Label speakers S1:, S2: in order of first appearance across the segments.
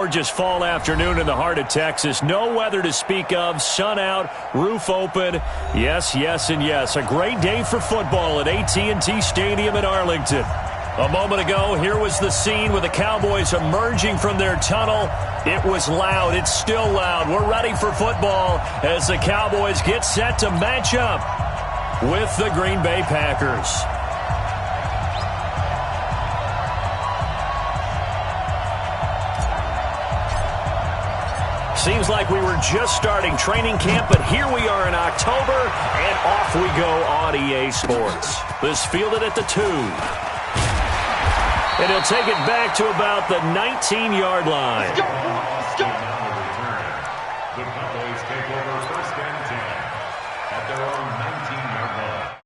S1: Gorgeous fall afternoon in the heart of Texas. No weather to speak of. Sun out, roof open. Yes, yes, and yes. A great day for football at AT&T Stadium in Arlington. A moment ago, here was the scene with the Cowboys emerging from their tunnel. It was loud. It's still loud. We're ready for football as the Cowboys get set to match up with the Green Bay Packers. Seems like we were just starting training camp, but here we are in October, and off we go on EA Sports. This fielded at the 2. And he'll take it back to about the 19-yard line.
S2: Let's go. The Cowboys take over 1st and 10 at their own 19-yard line.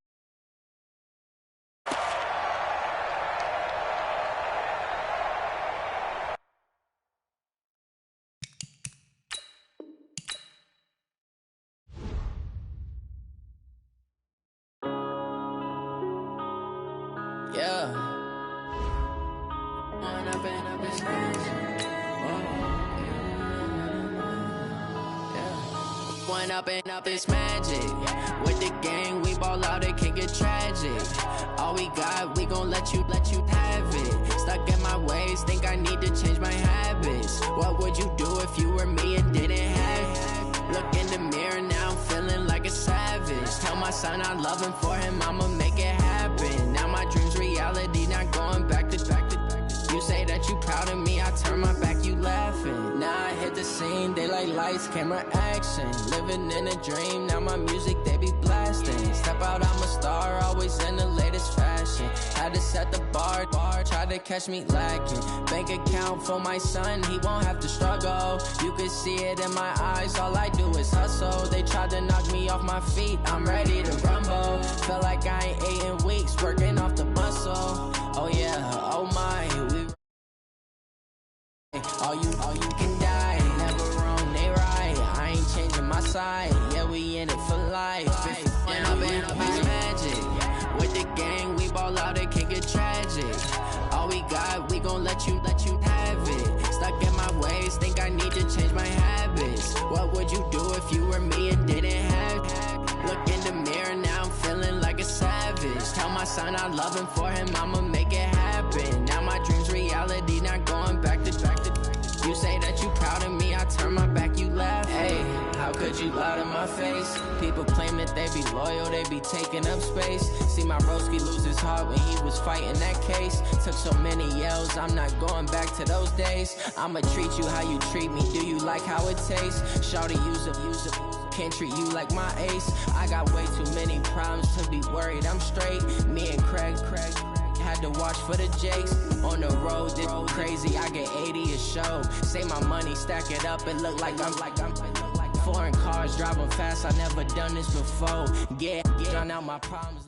S3: Yeah. One up and up is magic. With the gang, we ball out, it can get tragic. All we got, we gon' let you have it. Stuck in my ways, think I need to change my habits. What would you do if you were me and didn't have it? Look in the mirror, now I'm feeling like a savage. Tell my son I love him, for him I'ma make it happen. Now my dream's reality, not going back to. You say that you proud of me, I turn my back, you laughing. Now I hit the scene, they like lights, camera, action. Living in a dream, now my music, they be blasting. Step out, I'm a star, always in the latest fashion. Had to set the bar, try to catch me lacking. Bank account for my son, he won't have to struggle. You can see it in my eyes, all I do is hustle. They tried to knock me off my feet, I'm ready to rumble. Felt like I ain't ate in weeks, working off the muscle. Oh yeah, oh my, all you can die, never wrong, they right. I ain't changing my side, yeah, we in it for life. And up is magic. With the gang, we ball out, it can get tragic. All we got, we gon' let you have it. Stuck in my ways, think I need to change my habits. What would you do if you were me and didn't have it? Look in the mirror, now I'm feeling like a savage. Tell my son I love him, for him I'ma make it happen. Now my dream's reality, not going back to. You say that you proud of me, I turn my back, you laugh. Hey, how could you lie to my face? People claim that they be loyal, they be taking up space. See my broski lose his heart when he was fighting that case. Took so many yells, I'm not going back to those days. I'ma treat you how you treat me, do you like how it tastes? Shawty, use it. Can't treat you like my ace. I got way too many problems to be worried, I'm straight. Me and Craig had to watch for the Jakes. On the road, this crazy, I get 80 a show. Say my money, stack it up, it look like I'm foreign cars, driving fast, I never done this before. Get out my problems.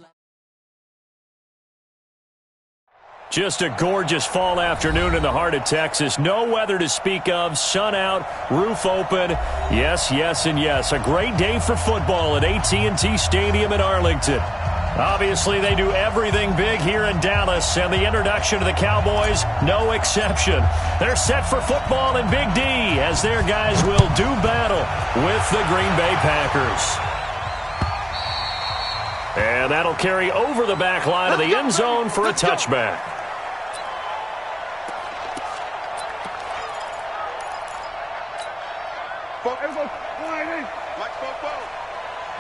S1: Just a gorgeous fall afternoon in the heart of Texas. No weather to speak of. Sun out, roof open. Yes, yes, and yes. A great day for football at AT&T Stadium in Arlington. Obviously, they do everything big here in Dallas, and the introduction to the Cowboys, no exception. They're set for football in Big D, as their guys will do battle with the Green Bay Packers. And that'll carry over the back line of the end zone for a touchback.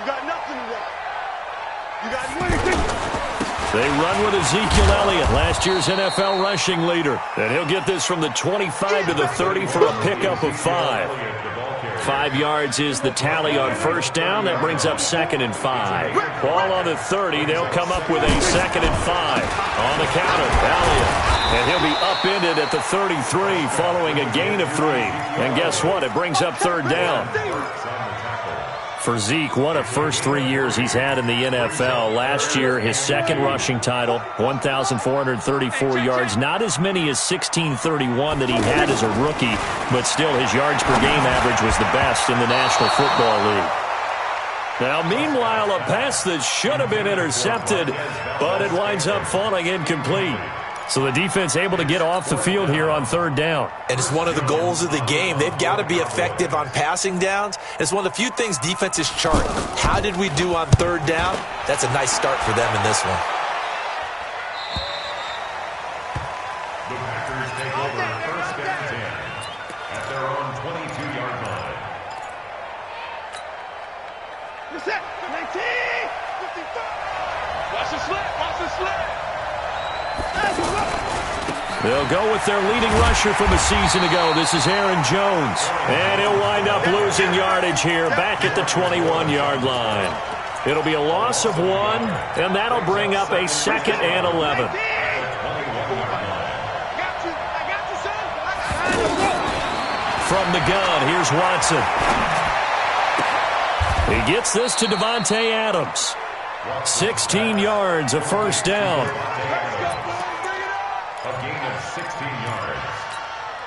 S4: You got nothing to run.
S1: They run with Ezekiel Elliott, last year's NFL rushing leader. And he'll get this from the 25 to the 30 for a pickup of 5. 5 yards is the tally on first down. That brings up 2nd and 5. Ball on the 30. They'll come up with a 2nd and 5. On the counter, Elliott. And he'll be upended at the 33 following a gain of 3. And guess what? It brings up 3rd down. For Zeke, what a first 3 years he's had in the NFL. Last year, his 2nd rushing title, 1,434 yards. Not as many as 1,631 that he had as a rookie, but still his yards per game average was the best in the National Football League. Now, meanwhile, a pass that should have been intercepted, but it winds up falling incomplete. So the defense able to get off the field here on third down.
S5: And it's one of the goals of the game. They've got to be effective on passing downs. It's one of the few things defenses chart. How did we do on third down? That's a nice start for them in this one.
S2: The Packers take over first and 10 at their own 22-yard line.
S4: You're set. 19. 55. Watch the slip. Watch the slip.
S1: They'll go with their leading rusher from a season ago. This is Aaron Jones. And he'll wind up losing yardage here back at the 21-yard line. It'll be a loss of 1, and that'll bring up a 2nd and 11. From the gun, here's Watson. He gets this to Davante Adams. 16 yards, a first down.
S2: A gain of 16 yards.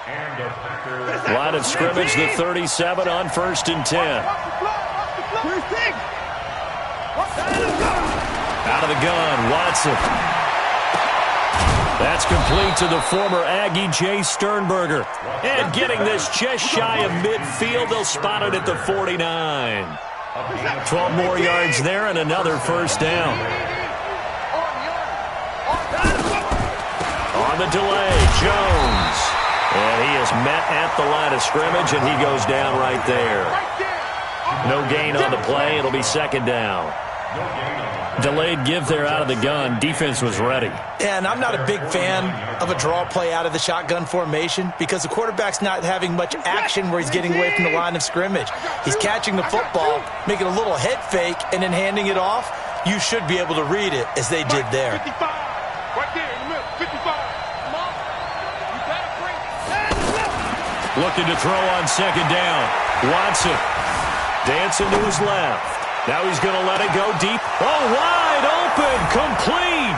S2: And the Packers...
S1: Line of scrimmage, the 37 on 1st and 10. Out of the gun, Watson. That's complete to the former Aggie, Jay Sternberger. And getting this just shy of midfield, they'll spot it at the 49. 12 more yards there and another first down. On the delay, Jones. And he is met at the line of scrimmage, and he goes down right there. No gain on the play. It'll be 2nd down. Delayed give there out of the gun. Defense was ready.
S5: And I'm not a big fan of a draw play out of the shotgun formation because the quarterback's not having much action where he's getting away from the line of scrimmage. He's catching the football, making a little head fake, and then handing it off. You should be able to read it as they did there.
S4: 55. Right there in the middle. 55. Come on. You better bring it.
S1: Looking to throw on 2nd down. Watson dancing to his left. Now he's going to let it go deep. Oh, wide open, complete.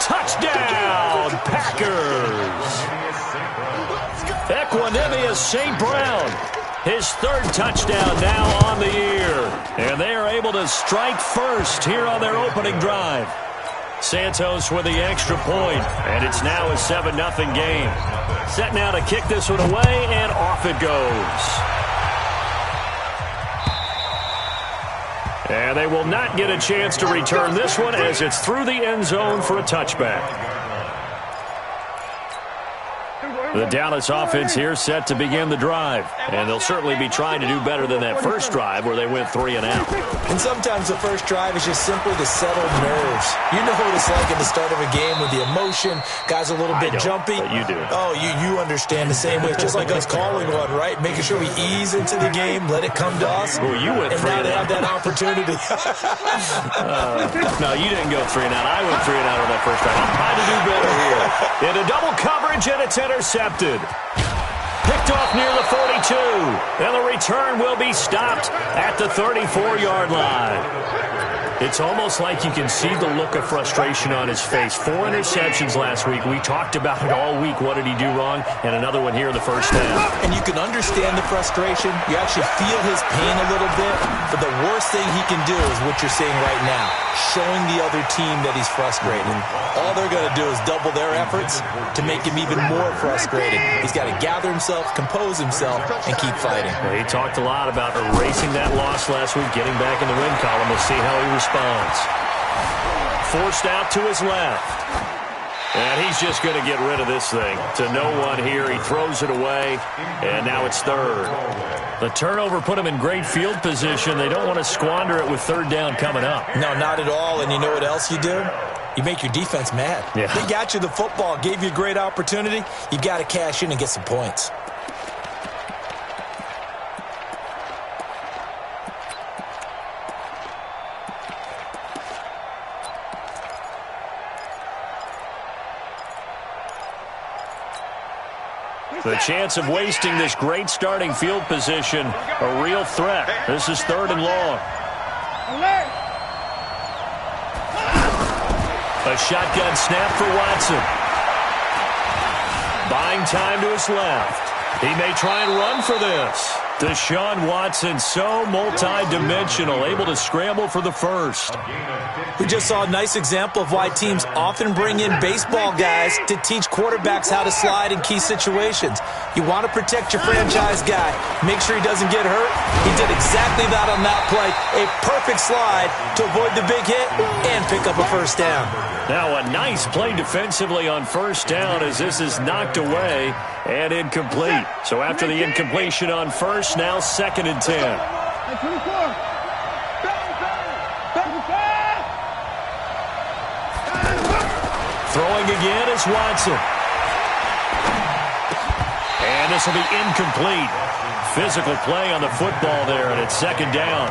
S1: Touchdown, Packers. Equanimeous St. Brown. His 3rd touchdown now on the year. And they are able to strike first here on their opening drive. Santos with the extra point, and it's now a 7-0 game. Set now to kick this one away, and off it goes. And they will not get a chance to return this one as it's through the end zone for a touchback. The Dallas offense here set to begin the drive. And they'll certainly be trying to do better than that first drive where they went 3 and out.
S5: And sometimes the first drive is just simply to settle nerves. You know what it's like at the start of a game with the emotion. Guys a little bit jumpy.
S1: But you do.
S5: Oh, you understand the same way. It's just like us calling one, right? Making sure we ease into the game, let it come to us.
S1: Well, you went 3 and out.
S5: And now they have that opportunity.
S1: No, you didn't go 3 and out. I went 3 and out on that first drive. I'm trying to do better here. Into double coverage, and it's intercepted. Picked off near the 42. And the return will be stopped at the 34-yard line. It's almost like you can see the look of frustration on his face. 4 interceptions last week. We talked about it all week. What did he do wrong? And another one here in the first half.
S5: And you can understand the frustration. You actually feel his pain a little bit. But the worst thing he can do is what you're seeing right now, showing the other team that he's frustrated. All they're going to do is double their efforts to make him even more frustrated. He's got to gather himself, compose himself, and keep fighting.
S1: Well, he talked a lot about erasing that loss last week, getting back in the win column. We'll see how he responds. Forced out to his left. And he's just going to get rid of this thing. To no one here. He throws it away. And now it's 3rd. The turnover put him in great field position. They don't want to squander it with 3rd down coming up.
S5: No, not at all. And you know what else you do? You make your defense mad.
S1: Yeah.
S5: They got you the football, gave you a great opportunity. You got to cash in and get some points.
S1: The chance of wasting this great starting field position, a real threat. This is 3rd and long. A shotgun snap for Watson. Buying time to his left. He may try and run for this. Deshaun Watson, so multi-dimensional, able to scramble for the first.
S5: We just saw a nice example of why teams often bring in baseball guys to teach quarterbacks how to slide in key situations. You want to protect your franchise guy. Make sure he doesn't get hurt. He did exactly that on that play. A perfect slide to avoid the big hit and pick up a first down.
S1: Now a nice play defensively on first down as this is knocked away and incomplete. So after the incompletion on first, now 2nd and 10. Throwing again is Watson. And this will be incomplete. Physical play on the football there, and it's 2nd down.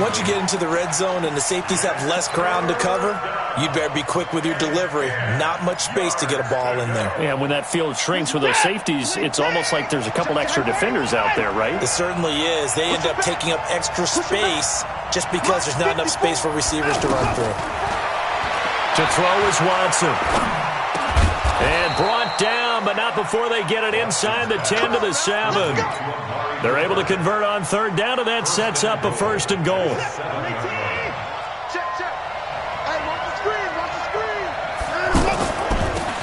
S5: Once you get into the red zone and the safeties have less ground to cover, you better be quick with your delivery. Not much space to get a ball in there.
S1: Yeah, when that field shrinks with those safeties, it's almost like there's a couple extra defenders out there, right?
S5: It certainly is. They end up taking up extra space just because there's not enough space for receivers to run through.
S1: To throw is Watson. And brought down, but not before they get it inside the 10 to the 7. They're able to convert on 3rd down, and that sets up a 1st and goal.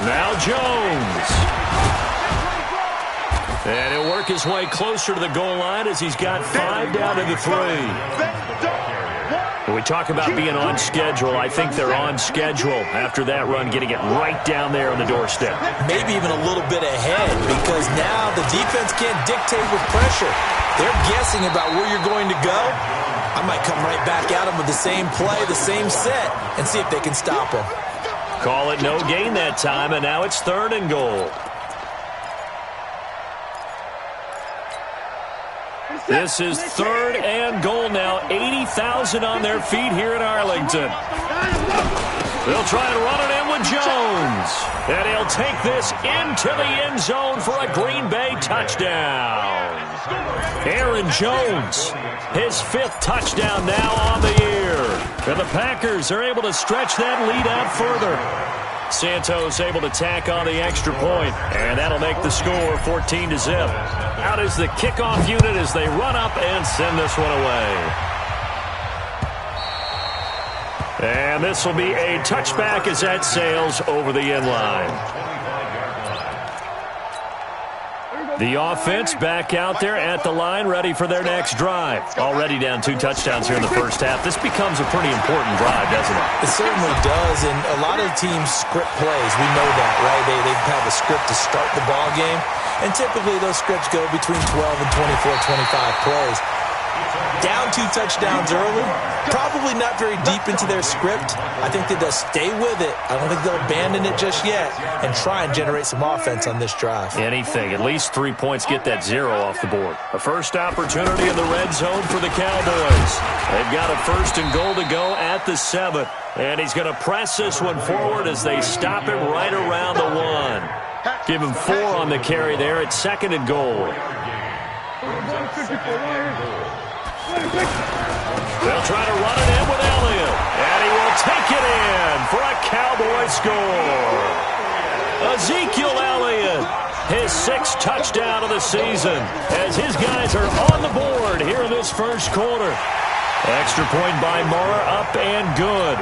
S1: Now Jones. And he'll work his way closer to the goal line as he's got 5 down to the 3. When we talk about being on schedule, I think they're on schedule after that run, getting it right down there on the doorstep.
S5: Maybe even a little bit ahead, because now the defense can't dictate with pressure. They're guessing about where you're going to go. I might come right back at them with the same play, the same set, and see if they can stop them.
S1: Call it no gain that time, and now it's 3rd and goal. This is 3rd and goal now. 80,000 on their feet here in Arlington. They'll try and run it in with Jones. And he'll take this into the end zone for a Green Bay touchdown. Aaron Jones, his 5th touchdown now on the year. And the Packers are able to stretch that lead out further. Santos able to tack on the extra point, and that'll make the score 14-0. Out is the kickoff unit as they run up and send this one away. And this will be a touchback as that sails over the end line. The offense back out there at the line, ready for their next drive. Already down 2 touchdowns here in the first half. This becomes a pretty important drive, doesn't it?
S5: It certainly does, and a lot of teams script plays. We know that, right? They have a script to start the ball game, and typically those scripts go between 12 and 24, 25 plays. Down 2 touchdowns early, probably not very deep into their script. I think that they'll stay with it. I don't think they'll abandon it just yet and try and generate some offense on this drive.
S1: Anything. At least 3 points, get that 0 off the board. A first opportunity in the red zone for the Cowboys. They've got a 1st and goal to go at the 7. And he's going to press this one forward as they stop him right around the 1. Give him 4 on the carry there at 2nd and goal. They'll try to run it in with Elliott, and he will take it in for a Cowboy score. Ezekiel Elliott, his 6th touchdown of the season, as his guys are on the board here in this first quarter. Extra point by Mara, up and good.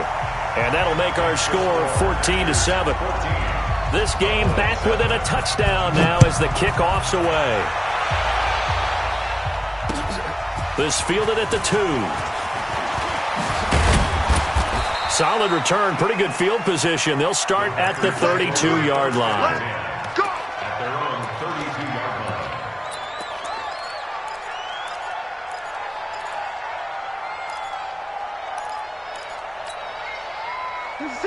S1: And that'll make our score 14-7. This game back within a touchdown now as the kickoff's away. This fielded at the 2. Solid return, pretty good field position. They'll start at the 32-yard line.
S2: At their own 32-yard line.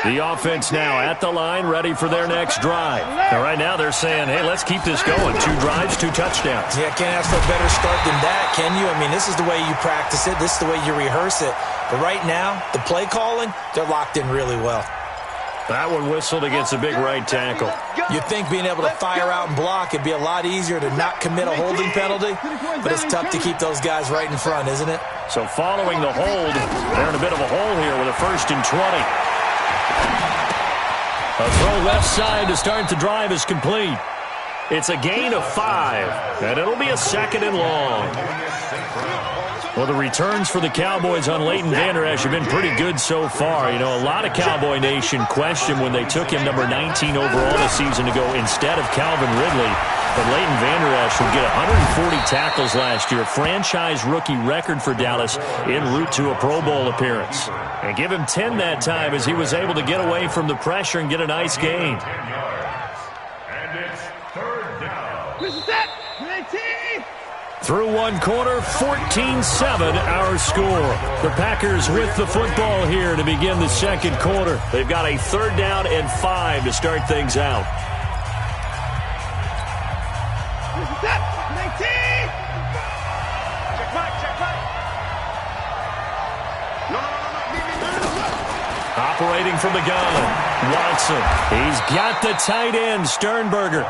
S1: The offense now at the line, ready for their next drive. Now, right now they're saying, hey, let's keep this going. 2 drives, 2 touchdowns.
S5: Yeah, can't ask for a better start than that, can you? I mean, this is the way you practice it. This is the way you rehearse it. But right now, the play calling, they're locked in really well.
S1: That one whistled against a big right tackle.
S5: You'd think being able to fire out and block, it'd be a lot easier to not commit a holding penalty, but it's tough to keep those guys right in front, isn't it?
S1: So following the hold, they're in a bit of a hole here with a 1st and 20. A throw left side to start the drive is complete. It's a gain of 5, and it'll be a 2nd and long. Well, the returns for the Cowboys on Leighton Vander Esch have been pretty good so far. You know, a lot of Cowboy Nation questioned when they took him number 19 overall this season to go instead of Calvin Ridley. But Leighton Vander Esch will get 140 tackles last year, franchise rookie record for Dallas en route to a Pro Bowl appearance. And give him 10 that time as he was able to get away from the pressure and get a nice gain.
S2: And it's 3rd down.
S1: Through one quarter, 14-7 our score. The Packers with the football here to begin the second quarter. They've got a 3rd down and 5 to start things out. Operating from the gun, Watson. He's got the tight end, Sternberger.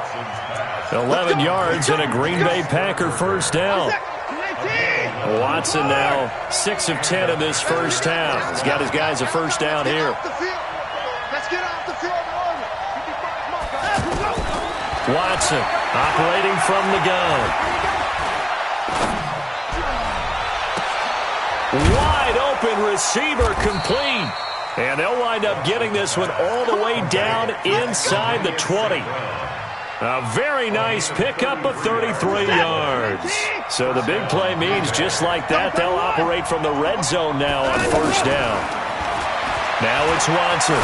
S1: 11 yards and a Green Bay Packer first down. Watson now 6 of 10 in this first half. He's got his guys a first down here. Watson operating from the gun. Wide open receiver complete. And they'll wind up getting this one all the way down inside the 20. A very nice pickup of 33 yards. So the big play means just like that, they'll operate from the red zone now on first down. Now it's Watson.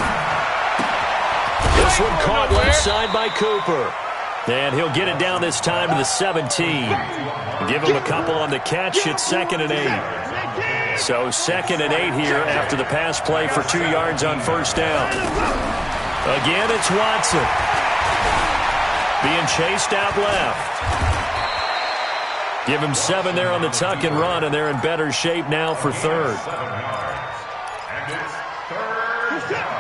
S1: This one caught left side by Cooper. And he'll get it down this time to the 17. Give him a couple on the catch. It's 2nd and 8. So 2nd and 8 here after the pass play for 2 yards on first down. Again, it's Watson. Being chased out left. Give him 7 there on the tuck and run, and they're in better shape now for 3rd.
S2: And it's 3rd down.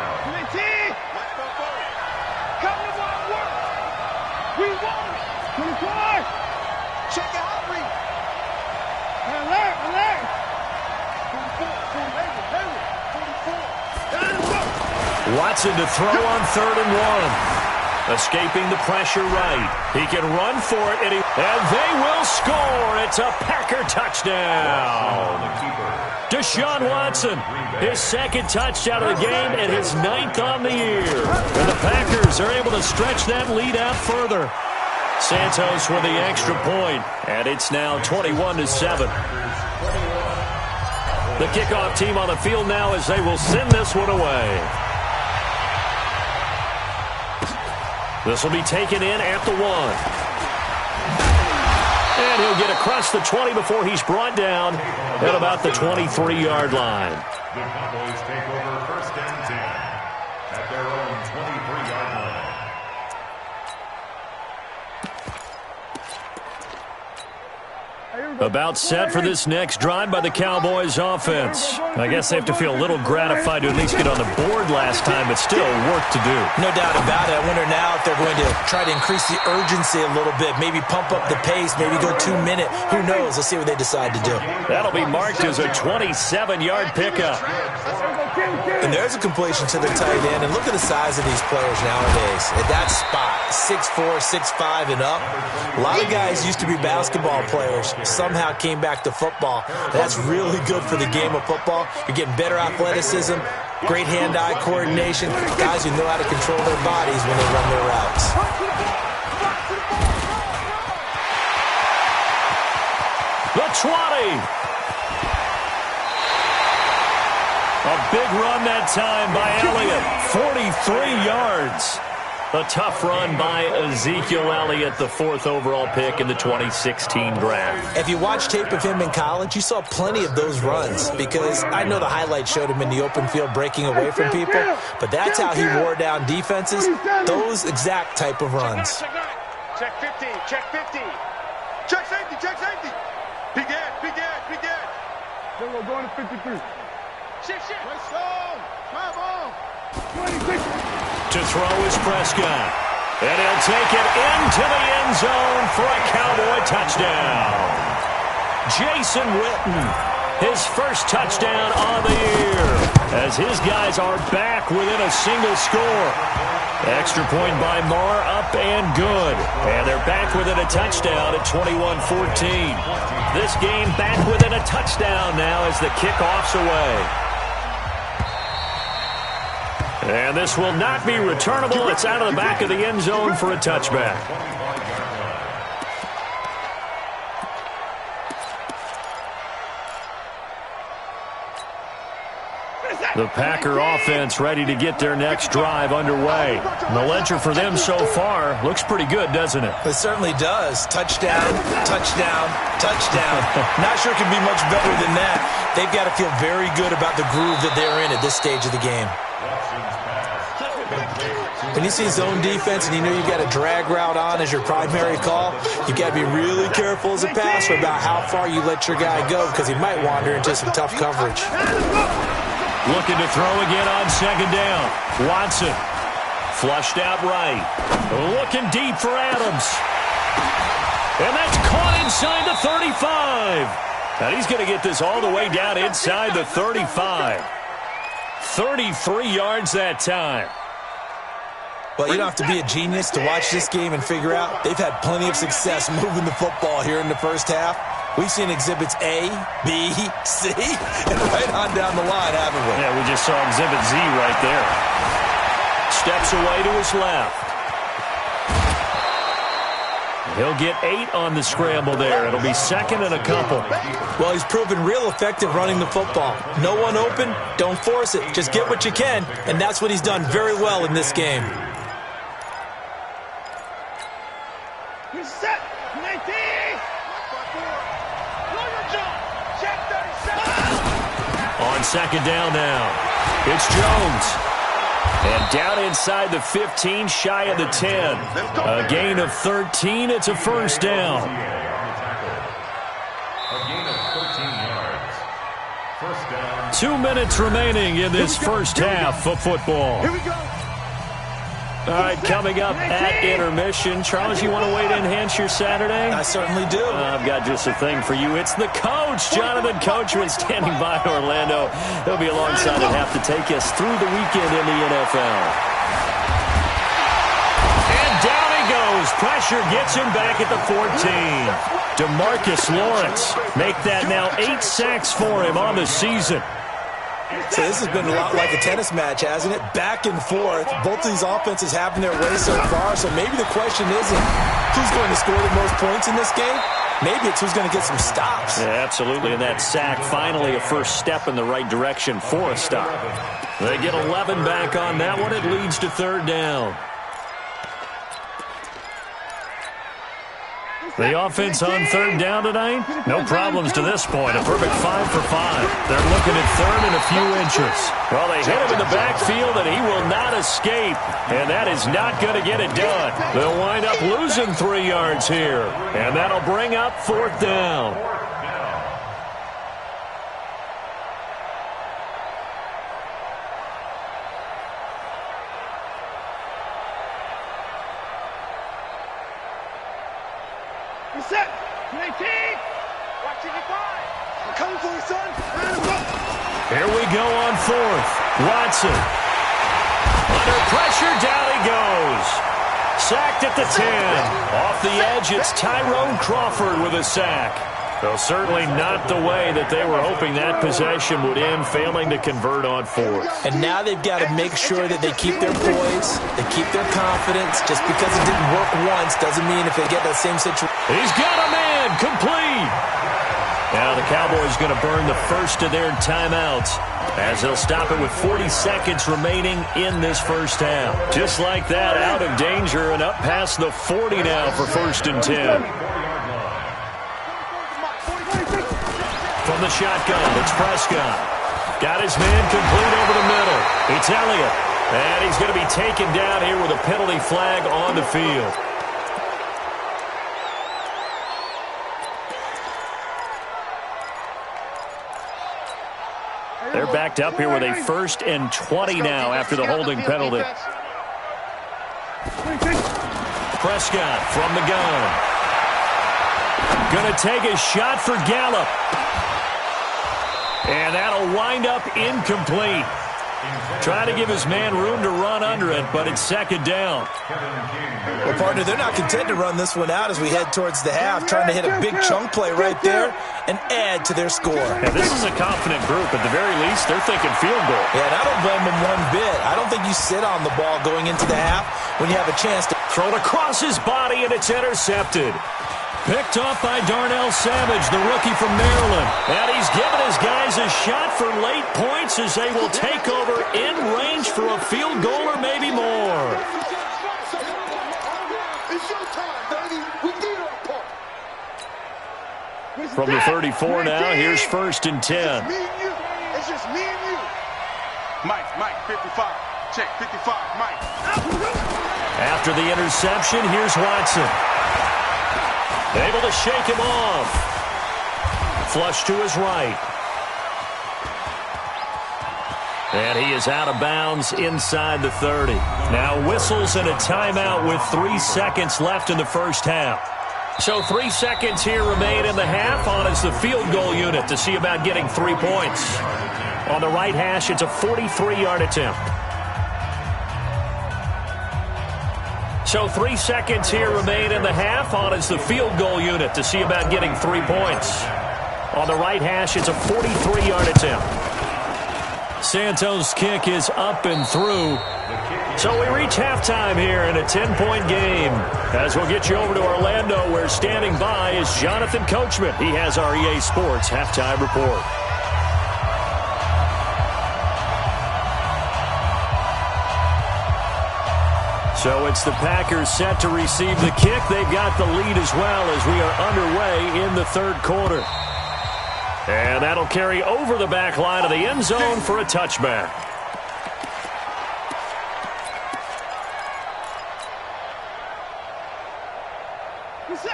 S1: Watson to throw on 3rd and 1. Escaping the pressure right. He can run for it, and they will score. It's a Packer touchdown. Deshaun Watson, his 2nd touchdown of the game and his 9th on the year. And the Packers are able to stretch that lead out further. Santos with the extra point, and it's now 21-7. The kickoff team on the field now as they will send this one away. This will be taken in at the 1. And he'll get across the 20 before he's brought down at about the 23-yard line.
S2: The Cowboys take over 1st and 10 at their own 23-yard line.
S1: About set for this next drive by the Cowboys offense. I guess they have to feel a little gratified to at least get on the board last time, but still work to do.
S5: No doubt about it. I wonder now if they're going to try to increase the urgency a little bit, maybe pump up the pace, maybe go 2-minute. Who knows? Let's see what they decide to do.
S1: That'll be marked as a 27-yard pickup.
S5: And there's a completion to the tight end. And look at the size of these players nowadays. At that spot, 6'4", 6'5", and up. A lot of guys used to be basketball players, somehow came back to football. That's really good for the game of football. You're getting better athleticism, great hand-eye coordination, guys who know how to control their bodies when they run their routes.
S1: The 20. A big run that time by Elliott, 43 yards. A tough run by Ezekiel Elliott, the 4th overall pick in the 2016 draft.
S5: If you watch tape of him in college, you saw plenty of those runs because I know the highlights showed him in the open field breaking away from people, but that's how he wore down defenses, those exact type of runs.
S4: Check 50, check 50. Check safety, check safety. Big head, big head, big head. Then we're going to 53. Shift. Right side. Drive on. 26.
S1: To throw is Prescott. And he'll take it into the end zone for a Cowboy touchdown. Jason Witten, his first touchdown on the year, as his guys are back within a single score. Extra point by Marr, up and good. And they're back within a touchdown at 21-14. This game back within a touchdown now as the kickoff's away. And this will not be returnable. It's out of the back of the end zone for a touchback. The Packer offense ready to get their next drive underway. The ledger for them so far looks pretty good, doesn't it?
S5: It certainly does. Touchdown, touchdown, touchdown. Not sure it can be much better than that. They've got to feel very good about the groove that they're in at this stage of the game. When you see zone defense and you know you've got a drag route on as your primary call, you've got to be really careful as a passer about how far you let your guy go because he might wander into some tough coverage.
S1: Looking to throw again on second down. Watson. Flushed out right. Looking deep for Adams. And that's caught inside the 35. And he's going to get this all the way down inside the 35. 33 yards that time.
S5: Well, you don't have to be a genius to watch this game and figure out they've had plenty of success moving the football here in the first half. We've seen exhibits A, B, C, and right on down the line, haven't we?
S1: Yeah, we just saw exhibit Z right there. Steps away to his left. He'll get 8 on the scramble there. It'll be second and a couple.
S5: Well, he's proven real effective running the football. No one open, don't force it. Just get what you can, and that's what he's done very well in this game.
S4: Set 19.
S1: On second down now, it's Jones. And down inside the 15, shy of the 10. A gain of 13, it's a first down.
S2: A gain of 13 yards. First down.
S1: 2 minutes remaining in this first half of football.
S4: Here we go.
S1: All right, coming up at intermission. Charles, you want to wait to enhance your Saturday?
S5: I certainly do.
S1: I've got just a thing for you. It's the coach, Jonathan Coachman, standing by Orlando. He'll be alongside at half to take us through the weekend in the NFL. And down he goes. Pressure gets him back at the 14. DeMarcus Lawrence make that now 8 sacks for him on the season.
S5: So this has been a lot like a tennis match, hasn't it? Back and forth. Both of these offenses have their way so far, so maybe the question isn't who's going to score the most points in this game. Maybe it's who's going to get some stops.
S1: Yeah, absolutely, and that sack finally a first step in the right direction for a stop. They get 11 back on that one. It leads to third down. The offense on third down tonight, no problems to this point. A perfect 5 for 5. They're looking at third and a few inches. Well, they hit him in the backfield, and he will not escape. And that is not going to get it done. They'll wind up losing 3 yards here. And that'll bring up fourth down.
S4: Set 19. Watch it, 5. I'm coming for you, son.
S1: Here we go on fourth. Watson. Under pressure, down he goes. Sacked at the 10. Off the edge, it's Tyrone Crawford with a sack. Though certainly not the way that they were hoping that possession would end, failing to convert on fourth.
S5: And now they've got to make sure that they keep their poise, they keep their confidence. Just because it didn't work once doesn't mean if they get that same situation.
S1: He's got a man, complete. Now the Cowboys going to burn the first of their timeouts as they'll stop it with 40 seconds remaining in this first half. Just like that, out of danger and up past the 40 now for first and 10. From the shotgun, it's Prescott. Got his man complete over the middle. It's Elliott. And he's going to be taken down here with a penalty flag on the field. They're backed up here with a 1st and 20 now after the holding penalty. Prescott from the gun. Going to take a shot for Gallup. And that'll wind up incomplete. Trying to give his man room to run under it, but it's second down.
S5: Well, partner, they're not content to run this one out as we head towards the half, trying to hit a big chunk play right there and add to their score.
S1: Yeah, this is a confident group. At the very least, they're thinking field goal.
S5: Yeah, and I don't blame them one bit. I don't think you sit on the ball going into the half when you have a chance to
S1: throw it across his body, and it's intercepted. Picked off by Darnell Savage, the rookie from Maryland. And he's given his guys a shot for late points as they will take over in range for a field goal or maybe more. From the 34 now, here's 1st and 10.
S4: It's just me and you. Mike, 55. Check, 55, Mike.
S1: After the interception, here's Watson. Able to shake him off. Flush to his right. And he is out of bounds inside the 30. Now whistles and a timeout with 3 seconds left in the first half. So 3 seconds here remain in the half. On is the field goal unit to see about getting 3 points. On the right hash, it's a 43-yard attempt. So 3 seconds here remain in the half. On is the field goal unit to see about getting 3 points. On the right hash, it's a 43-yard attempt. Santos' kick is up and through. So we reach halftime here in a 10-point game. As we'll get you over to Orlando, where standing by is Jonathan Coachman. He has our EA Sports halftime report. So it's the Packers set to receive the kick. They've got the lead as well as we are underway in the third quarter. And that'll carry over the back line of the end zone for a touchback.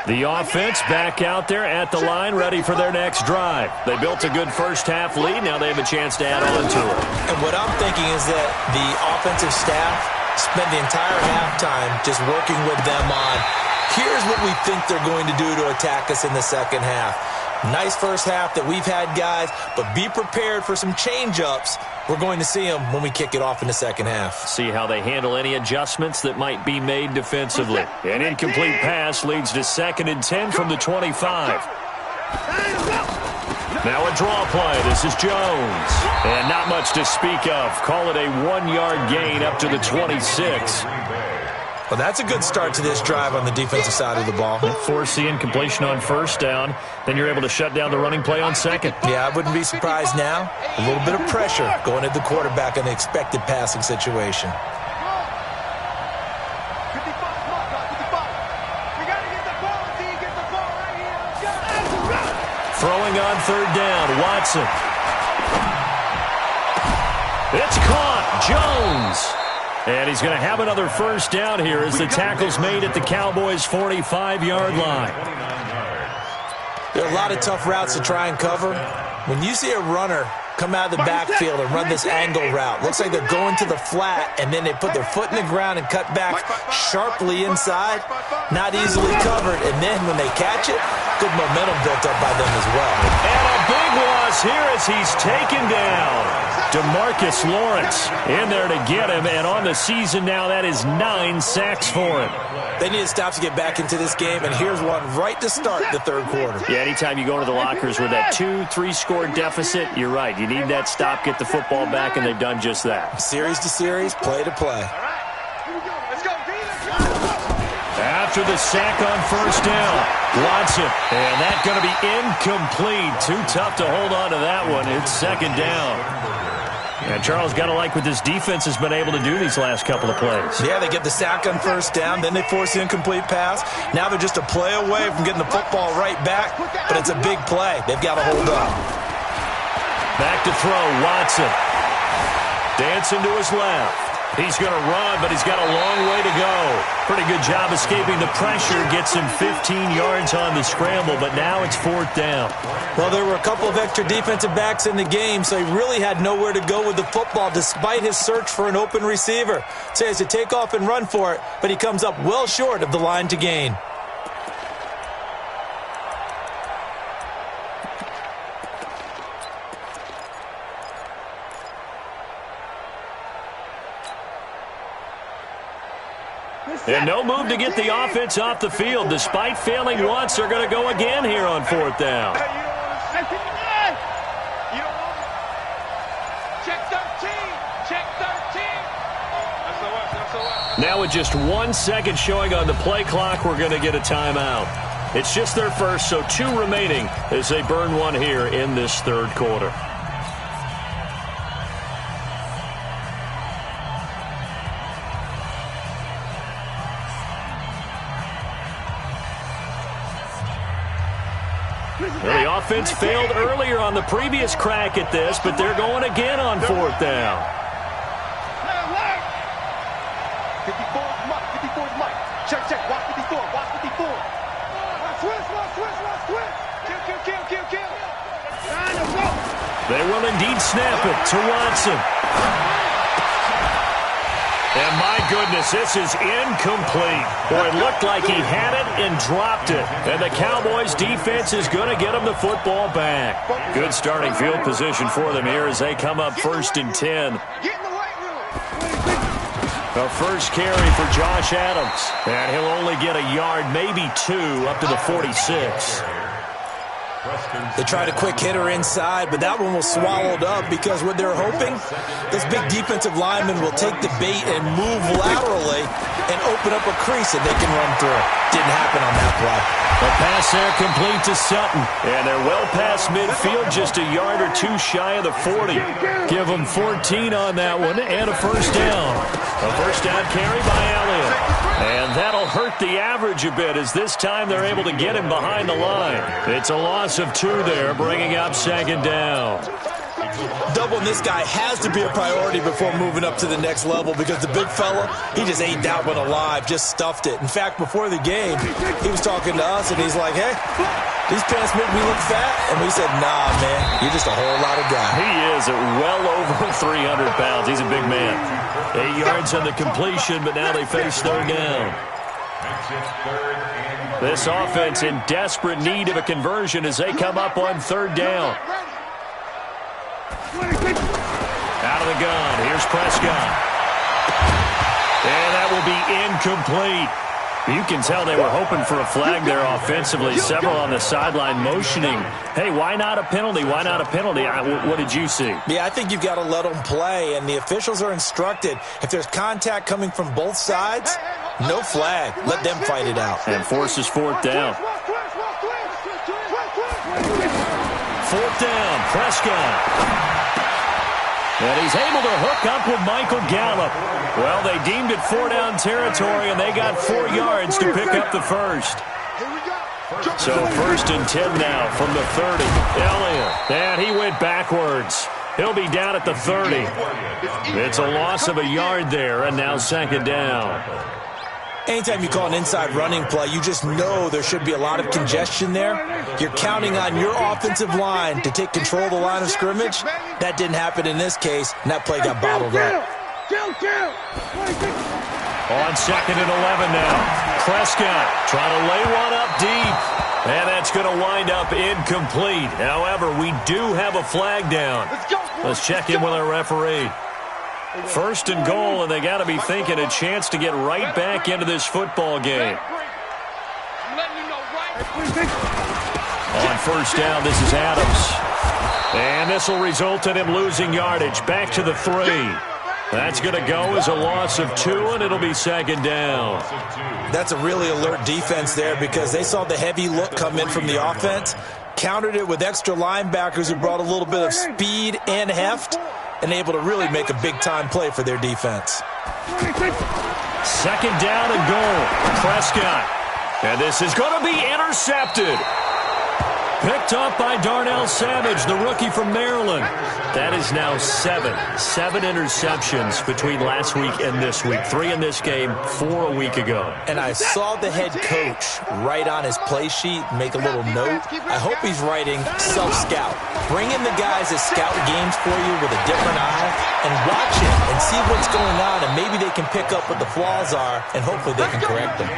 S1: The offense back out there at the line, ready for their next drive. They built a good first-half lead. Now they have a chance to add on to it.
S5: And what I'm thinking is that the offensive staff spent the entire halftime just working with them on, here's what we think they're going to do to attack us in the second half. Nice first half that we've had, guys, but be prepared for some change-ups. We're going to see them when we kick it off in the second half.
S1: See how they handle any adjustments that might be made defensively. An incomplete pass leads to 2nd and 10 from the 25. Now a draw play. This is Jones. And not much to speak of. Call it a 1-yard gain up to the 26.
S5: Well, that's a good start to this drive on the defensive side of the ball.
S1: Force the incompletion on first down. Then you're able to shut down the running play on second.
S5: Yeah, I wouldn't be surprised now. A little bit of pressure going at the quarterback in the expected passing situation.
S1: Throwing on third down, Watson. It's caught. Jones. And he's going to have another first down here as the tackle's made at the Cowboys' 45-yard line.
S5: There are a lot of tough routes to try and cover. When you see a runner come out of the backfield and run this angle route, looks like they're going to the flat, and then they put their foot in the ground and cut back sharply inside, not easily covered. And then when they catch it, good momentum built up by them as well.
S1: And a big loss here as he's taken down. DeMarcus Lawrence in there to get him, and on the season now, that is 9 sacks for him.
S5: They need to stop to get back into this game, and here's one right to start the third quarter.
S1: Yeah, anytime you go into the lockers with that 2-3 score deficit, you're right. You need that stop, get the football back, and they've done just that.
S5: Series to series, play to play.
S1: After the sack on first down, Watson, and that's going to be incomplete. Too tough to hold on to that one. It's second down. And Charles, got to like what this defense has been able to do these last couple of plays.
S5: Yeah, they get the sack on first down, then they force the incomplete pass. Now they're just a play away from getting the football right back, but it's a big play. They've got to hold up.
S1: Back to throw, Watson. Dancing to his left. He's going to run, but he's got a long way to go. Pretty good job escaping the pressure. Gets him 15 yards on the scramble, but now it's fourth down.
S5: Well, there were a couple of extra defensive backs in the game, so he really had nowhere to go with the football despite his search for an open receiver. So he has to take off and run for it, but he comes up well short of the line to gain.
S1: And no move to get the offense off the field. Despite failing once, they're going to go again here on 4th down. Now with just 1 second showing on the play clock, we're going to get a timeout. It's just their first, so 2 remaining as they burn one here in this 3rd quarter. Well, the offense failed earlier on the previous crack at this, but they're going again on 4th down.
S4: 54's Mike. 54's Mike. Check. Watch 54. Watch 54. Switch. Kill.
S1: They will indeed snap it to Watson. And my goodness, this is incomplete. Boy, it looked like he had it and dropped it. And the Cowboys defense is going to get him the football back. Good starting field position for them here as they come up 1st and 10.
S4: Get in the right room.
S1: The first carry for Josh Adams. And he'll only get a yard, maybe 2, up to the 46.
S5: They tried a quick hitter inside, but that one was swallowed up because what they're hoping, this big defensive lineman will take the bait and move laterally and open up a crease that they can run through. Didn't happen on that play.
S1: The pass there complete to Sutton. And they're well past midfield, just a yard or 2 shy of the 40. Give them 14 on that one and a first down. A first down carry by Elliott. And that'll hurt the average a bit as this time they're able to get him behind the line. It's a loss of 2 there, bringing up 2nd down.
S5: Doubling this guy has to be a priority before moving up to the next level because the big fella, he just ate that one alive, just stuffed it. In fact, before the game, he was talking to us, and he's like, hey, these pants make me look fat. And we said, nah, man, you're just a whole lot of guy.
S1: He is at well over 300 pounds. He's a big man. 8 yards on the completion, but now they face 3rd down. This offense in desperate need of a conversion as they come up on 3rd down. Out of the gun, here's Prescott. And that will be incomplete. You can tell they were hoping for a flag there offensively. Several on the sideline motioning. Hey, why not a penalty? Why not a penalty? What did you see?
S5: Yeah, I think you've got to let them play, and the officials are instructed. If there's contact coming from both sides, no flag. Let them fight it out.
S1: And forces 4th down. 4th down, Prescott. And he's able to hook up with Michael Gallup. Well, they deemed it 4-down territory, and they got 4 yards to pick up the first. So 1st and 10 now from the 30. Elliott, and he went backwards. He'll be down at the 30. It's a loss of a yard there, and now 2nd down.
S5: Anytime you call an inside running play, you just know there should be a lot of congestion there. You're counting on your offensive line to take control of the line of scrimmage. That didn't happen in this case, and that play got bottled up.
S1: On 2nd and 11 now. Prescott trying to lay one up deep. And that's going to wind up incomplete. However, we do have a flag down. Let's check in with our referee. 1st and goal, and they got to be thinking a chance to get right back into this football game. On 1st down, this is Adams. And this will result in him losing yardage. Back to the 3. That's going to go as a loss of 2, and it'll be 2nd down.
S5: That's a really alert defense there because they saw the heavy look come in from the offense, countered it with extra linebackers who brought a little bit of speed and heft, and able to really make a big-time play for their defense.
S1: 2nd down and goal. Prescott. And this is going to be intercepted. Picked up by Darnell Savage, the rookie from Maryland. That is now 7 interceptions between last week and this week. 3 in this game, 4 a week ago.
S5: And I saw the head coach write on his play sheet, make a little note. I hope he's writing self-scout. Bring in the guys that scout games for you with a different eye and watch it and see what's going on, and maybe they can pick up what the flaws are, and hopefully they can correct them.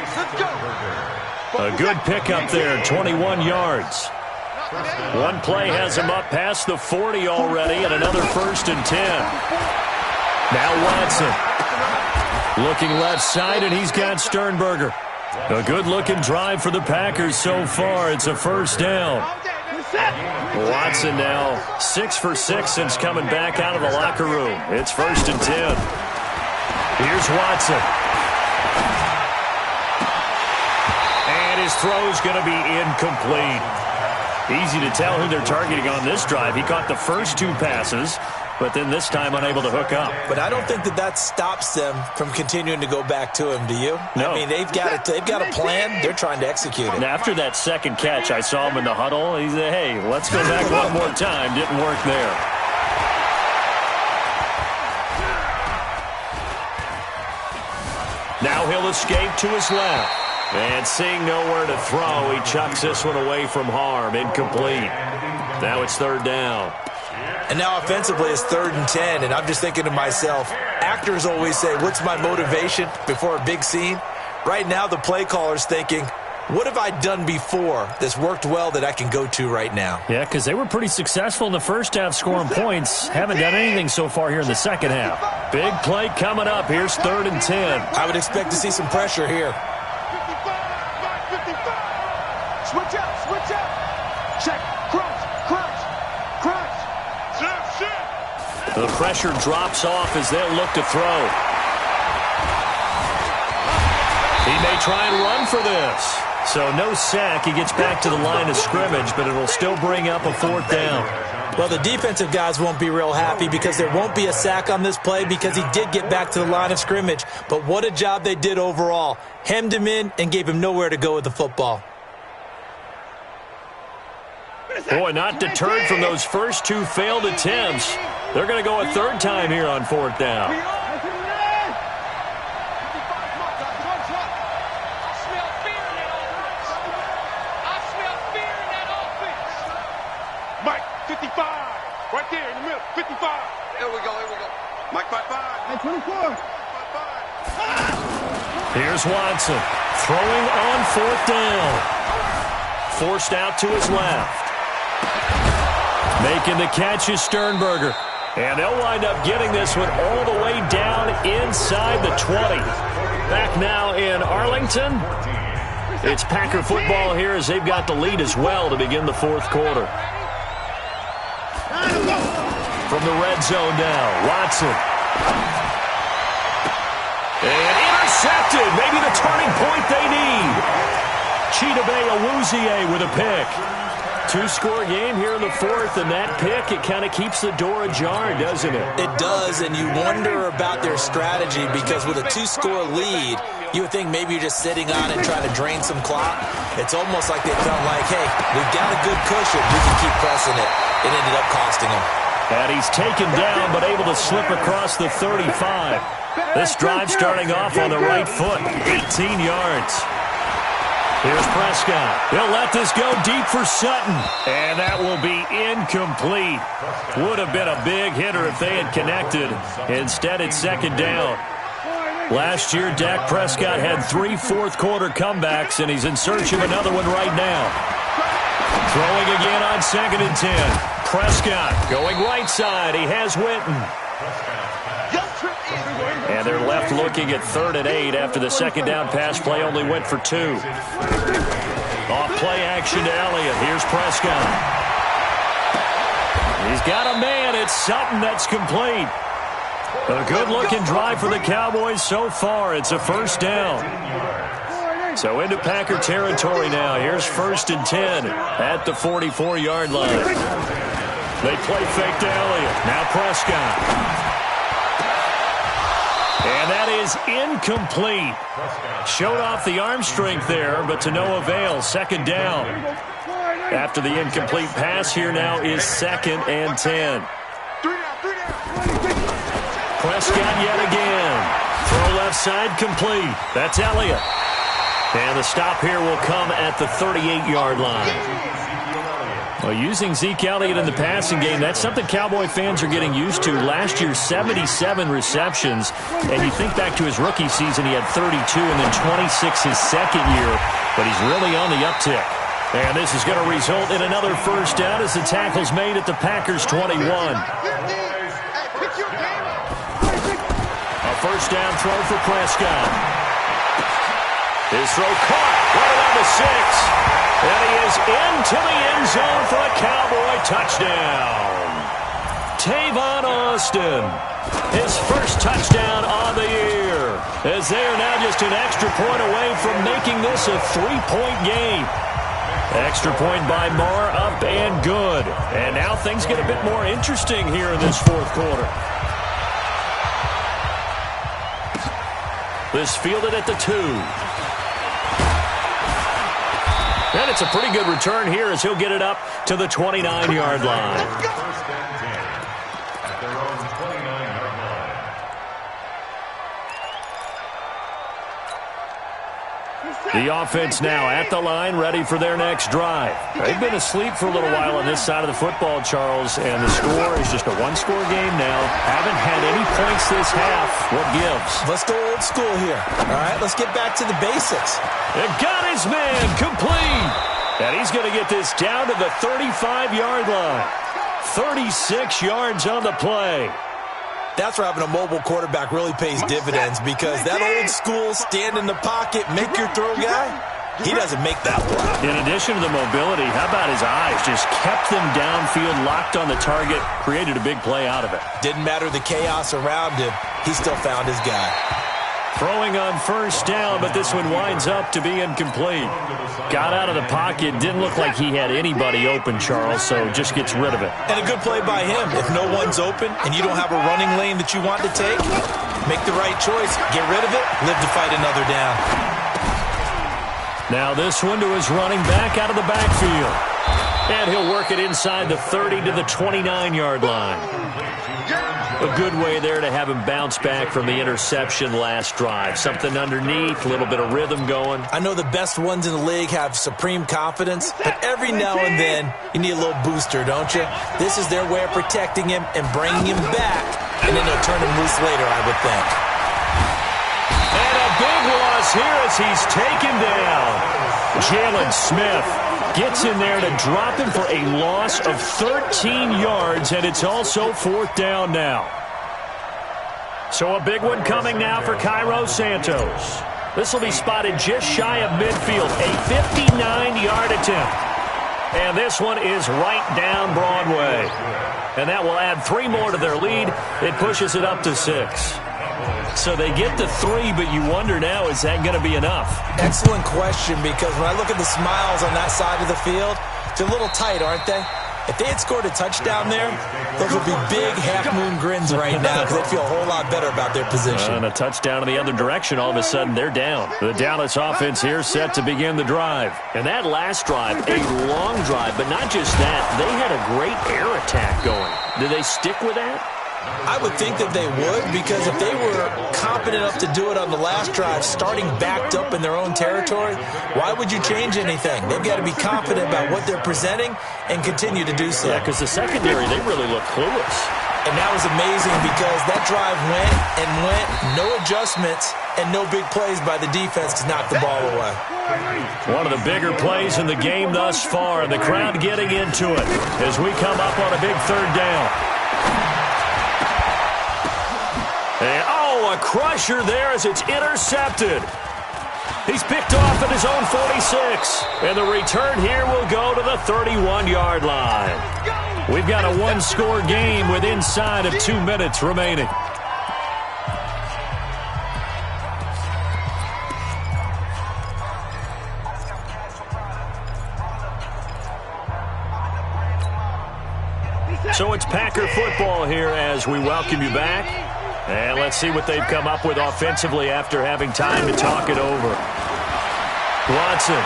S1: A good pickup there, 21 yards. One play has him up past the 40 already, and another 1st and 10. Now Watson. Looking left side, and he's got Sternberger. A good-looking drive for the Packers so far. It's a first down. Watson now 6 for 6 since coming back out of the locker room. It's 1st and 10. Here's Watson. And his throw's going to be incomplete. Easy to tell who they're targeting on this drive. He caught the first 2 passes, but then this time unable to hook up.
S5: But I don't think that stops them from continuing to go back to him, do you?
S1: No.
S5: I mean, they've got a plan. They're trying to execute it.
S1: And after that second catch, I saw him in the huddle. He said, hey, let's go back one more time. Didn't work there. Now he'll escape to his left. And seeing nowhere to throw, he chucks this one away from harm. Incomplete. Now it's 3rd down.
S5: And now offensively it's 3rd and 10, and I'm just thinking to myself, actors always say, what's my motivation before a big scene? Right now the play caller's thinking, what have I done before that's worked well that I can go to right now?
S1: Yeah, because they were pretty successful in the first half scoring points. Haven't done anything so far here in the second half. Big play coming up. Here's 3rd and 10.
S5: I would expect to see some pressure here.
S4: 55. Switch out. Check. Crunch. Shift.
S1: The pressure drops off as they'll look to throw. He may try and run for this. So no sack. He gets back to the line of scrimmage, but it'll still bring up a 4th down.
S5: Well, the defensive guys won't be real happy because there won't be a sack on this play because he did get back to the line of scrimmage. But what a job they did overall. Hemmed him in and gave him nowhere to go with the football.
S1: Boy, not deterred from those first 2 failed attempts. They're going to go a 3rd time here on 4th down.
S4: Mike, 55. Right there in the middle. 55. Here we go. Mike, 55. 24. 55.
S1: Here's Watson throwing on 4th down. Forced out to his left. Making the catch is Sternberger. And they'll wind up getting this one all the way down inside the 20. Back now in Arlington. It's Packer football here as they've got the lead as well to begin the 4th quarter. From the red zone now, Watson. And intercepted. Maybe the turning point they need. Chidobe Awuzie with a pick. 2-score game here in the 4th, and that pick, it kind of keeps the door ajar, doesn't it?
S5: It does, and you wonder about their strategy because with a 2-score lead, you would think maybe you're just sitting on it and trying to drain some clock. It's almost like they felt like, hey, we've got a good cushion. We can keep pressing it. It ended up costing them.
S1: And he's taken down, but able to slip across the 35. This drive starting off on the right foot, 18 yards. Here's Prescott. He'll let this go deep for Sutton. And that will be incomplete. Would have been a big hitter if they had connected. Instead, it's 2nd down. Last year, Dak Prescott had 3 fourth-quarter comebacks, and he's in search of another one right now. Throwing again on 2nd and 10. Prescott going right side. He has Witten. And they're left looking at 3rd and 8 after the 2nd down pass play only went for 2. Off play action to Elliott. Here's Prescott. He's got a man. It's Sutton that's complete. A good-looking drive for the Cowboys so far. It's a 1st down. So into Packer territory now. Here's 1st and 10 at the 44-yard line. They play fake to Elliott. Now Prescott. And that is incomplete. Showed off the arm strength there, but to no avail. 2nd down. After the incomplete pass, here now is 2nd and 10. Prescott yet again. Throw left side complete. That's Elliott. And the stop here will come at the 38-yard line. Well, using Zeke Elliott in the passing game, that's something Cowboy fans are getting used to. Last year, 77 receptions. And you think back to his rookie season, he had 32 and then 26 his second year. But he's really on the uptick. And this is going to result in another 1st down as the tackle's made at the Packers' 21. A 1st first down throw for Prescott. His throw caught right around the 6. And he is into the end zone for a Cowboy touchdown. Tavon Austin, his first touchdown on the year, as they are now just an extra point away from making this a 3-point game. Extra point by Marr, up and good. And now things get a bit more interesting here in this fourth quarter. This fielded at the 2. And it's a pretty good return here as he'll get it up to the 29-yard line.
S2: First and 10 at their own 29-yard line.
S1: The offense now at the line, ready for their next drive. They've been asleep for a little while on this side of the football, Charles, and the score is just a one-score game now. Haven't had any points this half. What gives?
S5: Let's go old school here. All right, let's get back to the basics.
S1: It got his man complete. And he's going to get this down to the 35-yard line. 36 yards on the play.
S5: That's where having a mobile quarterback really pays dividends, because that old school stand in the pocket, make your throw guy, he doesn't make that play.
S1: In addition to the mobility, how about his eyes? Just kept them downfield, locked on the target, created a big play out of it.
S5: Didn't matter the chaos around him. He still found his guy.
S1: Throwing on first down, but this one winds up to be incomplete. Got out of the pocket, didn't look like he had anybody open, Charles, so just gets rid of it.
S5: And a good play by him. If no one's open and you don't have a running lane that you want to take, make the right choice, get rid of it, live to fight another down.
S1: Now this one to his running back out of the backfield. And he'll work it inside the 30 to the 29-yard line. A good way there to have him bounce back from the interception last drive. Something underneath, a little bit of rhythm going.
S5: I know the best ones in the league have supreme confidence, but every now and then you need a little booster, don't you? This is their way of protecting him and bringing him back, and then they'll turn him loose later, I would think.
S1: And a big loss here as he's taken down. Jalen Smith gets in there to drop him for a loss of 13 yards, and it's also fourth down now. So a big one coming now for Cairo Santos. This will be spotted just shy of midfield, a 59-yard attempt. And this one is right down Broadway. And that will add 3 more to their lead. It pushes it up to 6. So they get to 3, but you wonder now, is that going to be enough?
S5: Excellent question, because when I look at the smiles on that side of the field, they're a little tight, aren't they? If they had scored a touchdown there, those would be big half-moon grins right now, because they'd feel a whole lot better about their position.
S1: And a touchdown in the other direction, all of a sudden they're down. The Dallas offense here set to begin the drive. And that last drive, a long drive, but not just that, they had a great air attack going. Do they stick with that?
S5: I would think that they would, because if they were competent enough to do it on the last drive, starting backed up in their own territory, why would you change anything? They've got to be confident about what they're presenting and continue to do so.
S1: Yeah, because the secondary, they really look clueless.
S5: And that was amazing, because that drive went and went, no adjustments, and no big plays by the defense to knock the ball away.
S1: One of the bigger plays in the game thus far, and the crowd getting into it as we come up on a big third down. And, a crusher there as it's intercepted. He's picked off at his own 46. And the return here will go to the 31-yard line. We've got a one-score game with inside of 2 minutes remaining. So it's Packer football here as we welcome you back. And let's see what they've come up with offensively after having time to talk it over. Watson.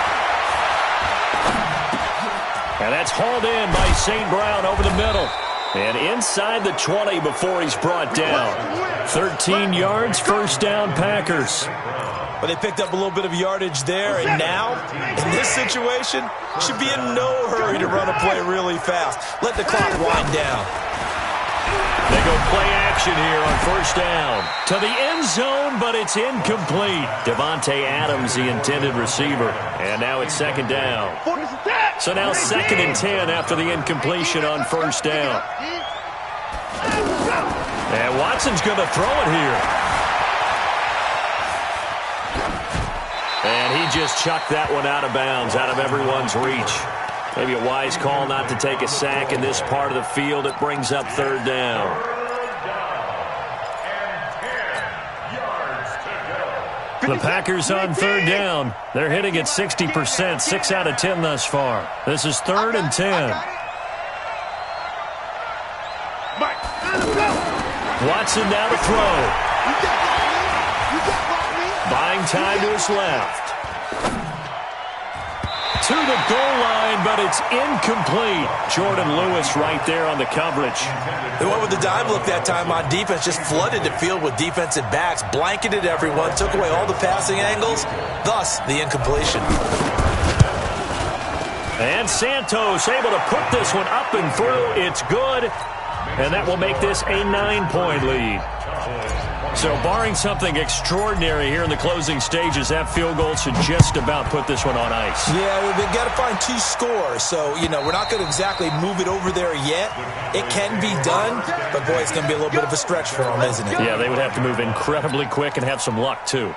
S1: And that's hauled in by St. Brown over the middle. And inside the 20 before he's brought down. 13 yards, first down Packers.
S5: But they picked up a little bit of yardage there, and now, in this situation, should be in no hurry to run a play really fast. Let the clock wind down.
S1: They go play action here on first down. To the end zone, but it's incomplete. Devontae Adams, the intended receiver. And now it's second down. So now 2nd and 10 after the incompletion on first down. And Watson's going to throw it here. And he just chucked that one out of bounds, out of everyone's reach. Maybe a wise call not to take a sack in this part of the field. It brings up third down. The Packers on third down. They're hitting at 60%, 6 out of 10 thus far. This is 3rd and 10. Watson now to throw. Buying time to his left. To the goal line, but it's incomplete. Jordan Lewis right there on the coverage.
S5: They went with the dime look that time on defense, just flooded the field with defensive backs, blanketed everyone, took away all the passing angles, thus the incompletion.
S1: And Santos able to put this one up and through. It's good, and that will make this a 9-point lead. So barring something extraordinary here in the closing stages, that field goal should just about put this one on ice.
S5: Yeah, we've got to find 2 scores. So, we're not going to exactly move it over there yet. It can be done, but, boy, it's going to be a little bit of a stretch for them, isn't it?
S1: Yeah, they would have to move incredibly quick and have some luck, too.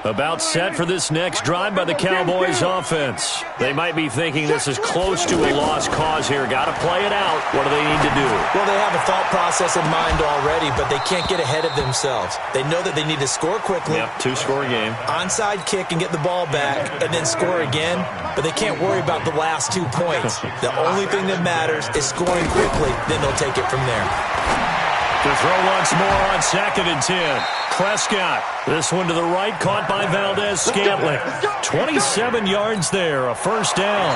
S1: About set for this next drive by the Cowboys offense. They might be thinking this is close to a lost cause here. Got to play it out. What do they need to do?
S5: Well, they have a thought process in mind already, but they can't get ahead of themselves. They know that they need to score quickly.
S1: Yep, 2-score game.
S5: Onside kick and get the ball back and then score again, but they can't worry about the last 2 points. The only thing that matters is scoring quickly, then they'll take it from there.
S1: To throw once more on 2nd and 10. Prescott, this one to the right, caught by Valdez-Scantling. 27 yards there, a first down.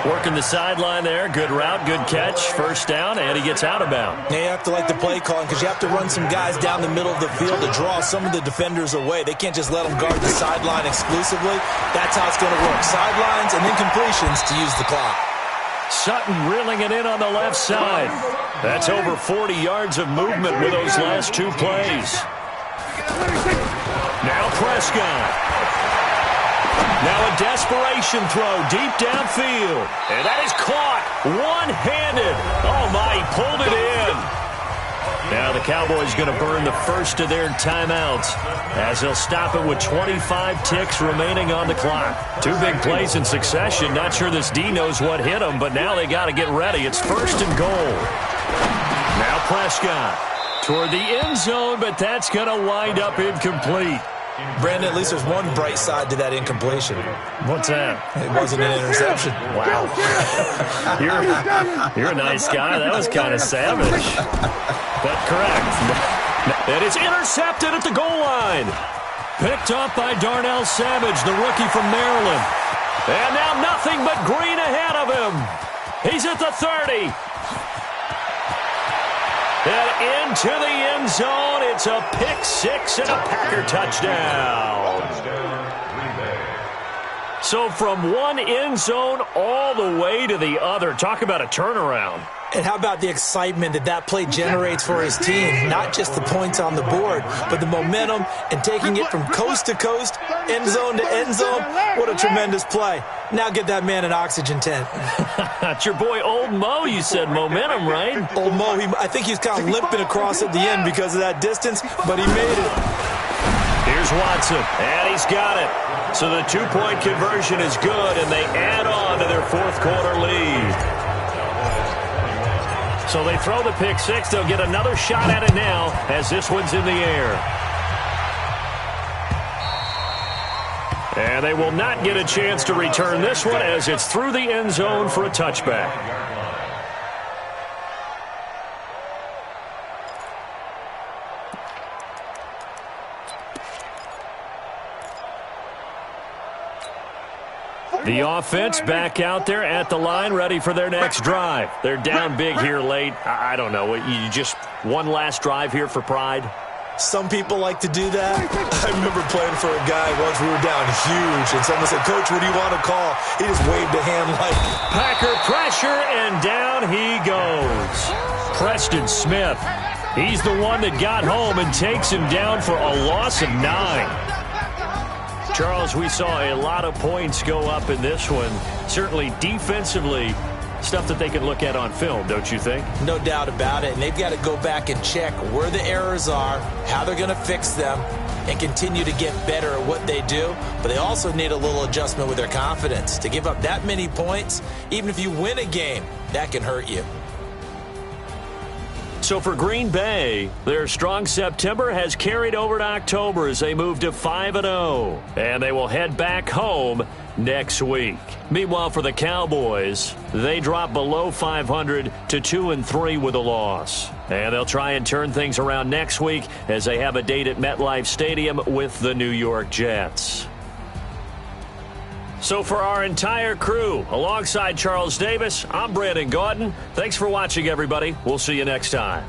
S1: Working the sideline there, good route, good catch, first down, and he gets out of bounds.
S5: Now you have to like the play calling because you have to run some guys down the middle of the field to draw some of the defenders away. They can't just let them guard the sideline exclusively. That's how it's going to work. Sidelines and then completions to use the clock.
S1: Sutton reeling it in on the left side. That's over 40 yards of movement with those last 2 plays. Now Prescott. Now a desperation throw deep downfield. And that is caught one-handed. Oh, my, he pulled it in. Now the Cowboys going to burn the first of their timeouts as they'll stop it with 25 ticks remaining on the clock. 2 big plays in succession. Not sure this D knows what hit them, but now they got to get ready. It's 1st and goal. Now Prescott toward the end zone, but that's going to wind up incomplete.
S5: Brandon, at least there's one bright side to that incompletion.
S1: What's that?
S5: It wasn't an interception.
S1: Wow. You're a nice guy. That was kind of savage. But correct. And it's intercepted at the goal line. Picked up by Darnell Savage, the rookie from Maryland. And now nothing but green ahead of him. He's at the 30. And into the end zone. It's a pick-6 and a Packer touchdown. So from one end zone all the way to the other. Talk about a turnaround.
S5: And how about the excitement that play generates for his team? Not just the points on the board, but the momentum and taking it from coast to coast, end zone to end zone. What a tremendous play. Now get that man an oxygen tent.
S1: That's your boy Old Mo. You said momentum, right?
S5: Old Mo, I think he's kind of limping across at the end because of that distance, but he made it.
S1: Here's Watson, and he's got it. So the 2-point conversion is good, and they add on to their 4th quarter lead. So they throw the pick-6. They'll get another shot at it now as this one's in the air. And they will not get a chance to return this one as it's through the end zone for a touchback. The offense back out there at the line, ready for their next drive. They're down big here late. I don't know. You just one last drive here for pride?
S5: Some people like to do that. I remember playing for a guy once. We were down huge, and someone said, "Coach, what do you want to call?" He just waved a hand like...
S1: Packer pressure, and down he goes. Preston Smith. He's the one that got home and takes him down for a loss of 9. Charles, we saw a lot of points go up in this one. Certainly defensively, stuff that they can look at on film, don't you think?
S5: No doubt about it. And they've got to go back and check where the errors are, how they're going to fix them. and continue to get better at what they do, but they also need a little adjustment with their confidence. To give up that many points, even if you win a game, that can hurt you.
S1: So for Green Bay, their strong September has carried over to October as they move to 5-0. And they will head back home next week. Meanwhile, for the Cowboys, they drop below 500 to 2-3 with a loss. And they'll try and turn things around next week as they have a date at MetLife Stadium with the New York Jets. So for our entire crew, alongside Charles Davis, I'm Brandon Gaudin. Thanks for watching, everybody. We'll see you next time.